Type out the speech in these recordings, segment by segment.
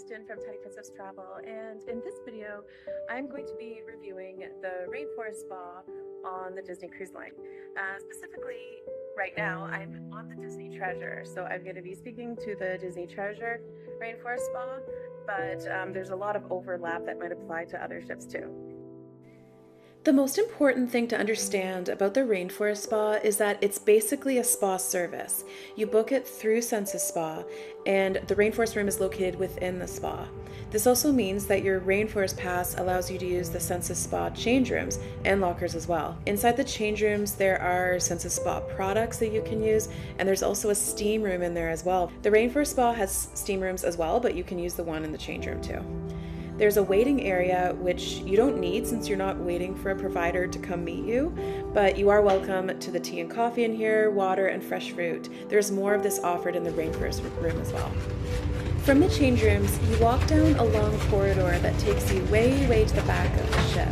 Kristen from Tiny Princess Travel, and in this video I'm going to be reviewing the Rainforest Spa on the Disney Cruise Line. Specifically, right now I'm on the Disney Treasure, so I'm going to be speaking to the Disney Treasure Rainforest Spa, but there's a lot of overlap that might apply to other ships too. The most important thing to understand about the Rainforest Spa is that it's basically a spa service. You book it through Census Spa, and the Rainforest Room is located within the spa. This also means that your Rainforest Pass allows you to use the Census Spa change rooms and lockers as well. Inside the change rooms, there are Census Spa products that you can use, and there's also a steam room in there as well. The Rainforest Spa has steam rooms as well, but you can use the one in the change room too. There's a waiting area, which you don't need since you're not waiting for a provider to come meet you, but you are welcome to the tea and coffee in here, water, and fresh fruit. There's more of this offered in the Rainforest Room as well. From the change rooms, you walk down a long corridor that takes you way to the back of the ship.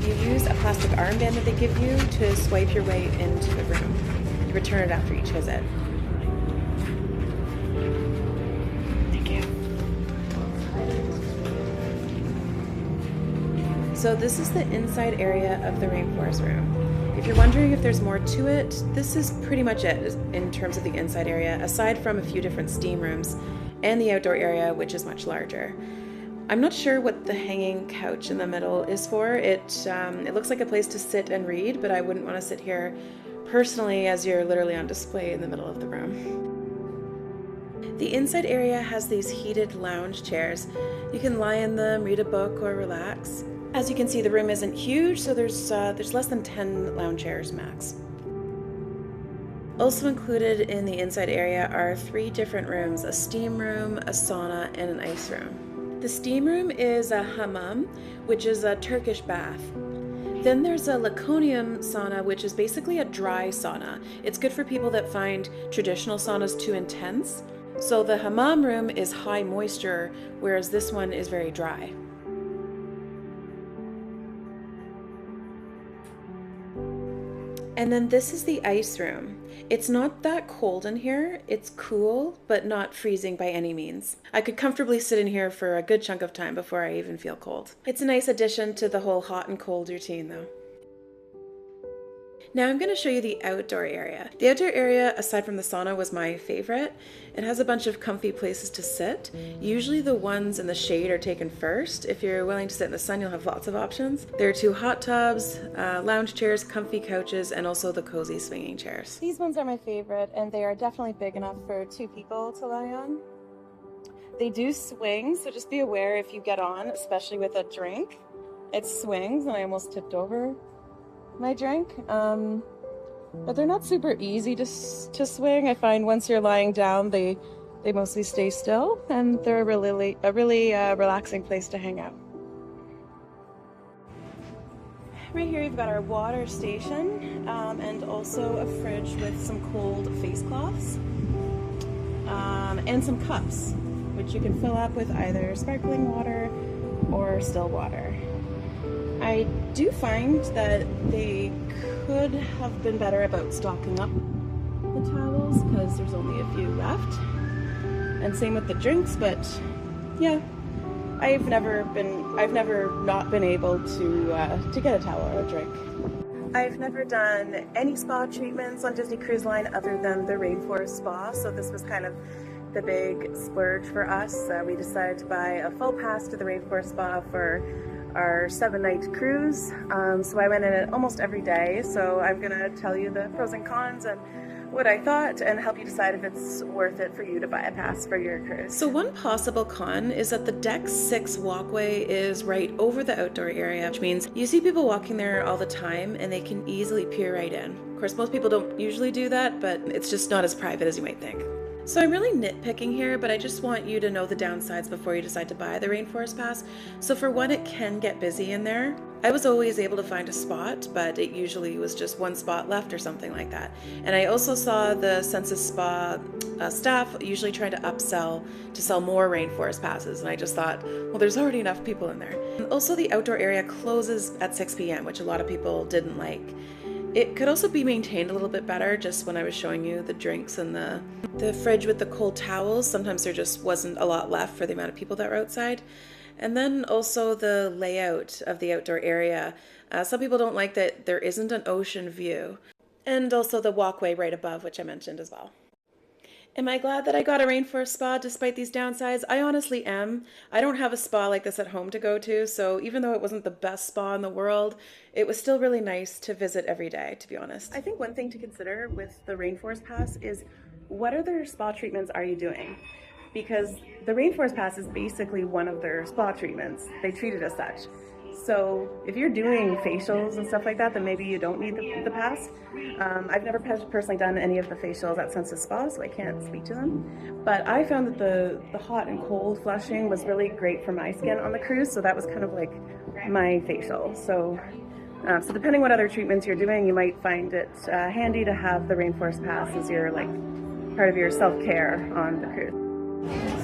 You use a plastic armband that they give you to swipe your way into the room. You return it after each visit. So this is the inside area of the Rainforest Room. If you're wondering if there's more to it, this is pretty much it in terms of the inside area, aside from a few different steam rooms and the outdoor area, which is much larger. I'm not sure what the hanging couch in the middle is for. It looks like a place to sit and read, but I wouldn't want to sit here personally as you're literally on display in the middle of the room. The inside area has these heated lounge chairs. You can lie in them, read a book, or relax. As you can see, the room isn't huge, so there's less than 10 lounge chairs max. Also included in the inside area are 3 different rooms: a steam room, a sauna, and an ice room. The steam room is a hammam, which is a Turkish bath. Then there's a Laconium sauna, which is basically a dry sauna. It's good for people that find traditional saunas too intense. So the hammam room is high moisture, whereas this one is very dry. And then this is the ice room. It's not that cold in here. It's cool, but not freezing by any means. I could comfortably sit in here for a good chunk of time before I even feel cold. It's a nice addition to the whole hot and cold routine though. Now I'm going to show you the outdoor area. The outdoor area, aside from the sauna, was my favorite. It has a bunch of comfy places to sit. Usually the ones in the shade are taken first. If you're willing to sit in the sun, you'll have lots of options. There are 2 hot tubs, lounge chairs, comfy couches, and also the cozy swinging chairs. These ones are my favorite, and they are definitely big enough for 2 people to lie on. They do swing, so just be aware if you get on, especially with a drink. It swings, and I almost tipped over my drink, but they're not super easy to swing. I find once you're lying down, they mostly stay still, and they're a really relaxing place to hang out. Right here we've got our water station, and also a fridge with some cold face cloths, and some cups, which you can fill up with either sparkling water or still water. I do find that they could have been better about stocking up the towels because there's only a few left, and same with the drinks. But yeah, I've never not been able to get a towel or a drink. I've never done any spa treatments on Disney Cruise Line other than the Rainforest Spa, so this was kind of the big splurge for us. We decided to buy a full pass to the Rainforest Spa for our 7-night cruise, so I went in it almost every day. So I'm gonna tell you the pros and cons and what I thought, and help you decide if it's worth it for you to buy a pass for your cruise. So one possible con is that the Deck 6 walkway is right over the outdoor area, which means you see people walking there all the time and they can easily peer right in. Of course, most people don't usually do that, but it's just not as private as you might think. So I'm really nitpicking here, but I just want you to know the downsides before you decide to buy the Rainforest Pass. So for one, it can get busy in there. I was always able to find a spot, but it usually was just 1 spot left or something like that. And I also saw the Census Spa staff usually trying to upsell to sell more Rainforest Passes, and I just thought, well, there's already enough people in there. And also the outdoor area closes at 6 p.m., which a lot of people didn't like. It could also be maintained a little bit better. Just when I was showing you the drinks and the fridge with the cold towels, sometimes there just wasn't a lot left for the amount of people that were outside. And then also the layout of the outdoor area. Some people don't like that there isn't an ocean view. And also the walkway right above, which I mentioned as well. Am I glad that I got a rainforest spa despite these downsides? I honestly am. I don't have a spa like this at home to go to, so even though it wasn't the best spa in the world, it was still really nice to visit every day, to be honest. I think one thing to consider with the Rainforest Pass is what other spa treatments are you doing? Because the Rainforest Pass is basically one of their spa treatments. They treat it as such. So if you're doing facials and stuff like that, then maybe you don't need the pass. I've never personally done any of the facials at Sunset Spa, so I can't speak to them. But I found that the hot and cold flushing was really great for my skin on the cruise, so that was kind of like my facial. So depending what other treatments you're doing, you might find it handy to have the Rainforest Pass as your like part of your self-care on the cruise.